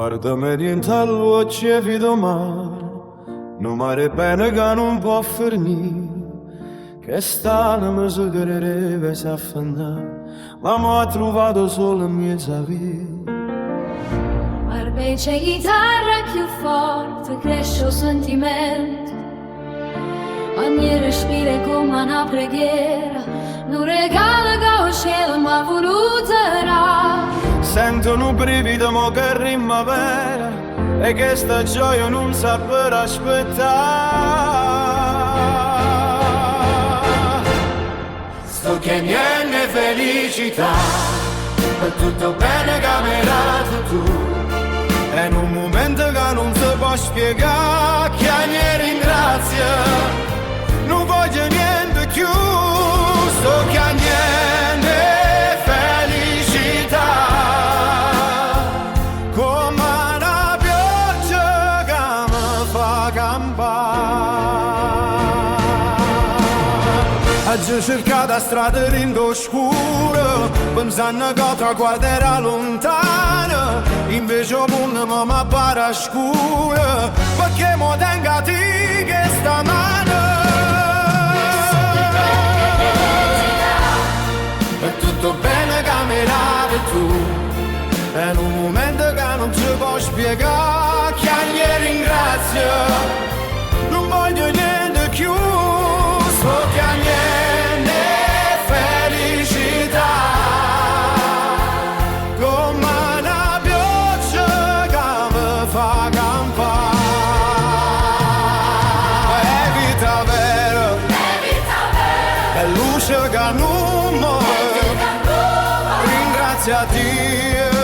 Guardami dentro all'occhio e vedo mare, non mare bene che non può finire, che stanno mi suggerireve si affannare, ma mi ha trovato solo in mezzo a via. Arbeice chitarra più forte, cresce il sentimento, ogni respiro è come una preghiera, non regala che il cielo mi ha voluto dare. Sento un brivido mo che rima vera e che sta gioia non sa per aspettare. Sto che niente felicità per tutto bene che mi hai dato tu, è in un momento che non si può spiegare, che mi ringrazia, non voglio niente più. Sto che niente felicità come una pioggia che mi fa campare. Oggi cercato la strada rindo scura, pensando che il traguardo era lontano, invece il mondo mi appare scuro, perché mi tengo a te che sta mano. È tutto bene che mi davi tu, è in un momento che non ci può spiegare, che mi ringrazio, non voglio niente più, so che niente felicità, come una pioggia che mi fa campare. È vita vera, è luce che non muore, ringrazia Dio.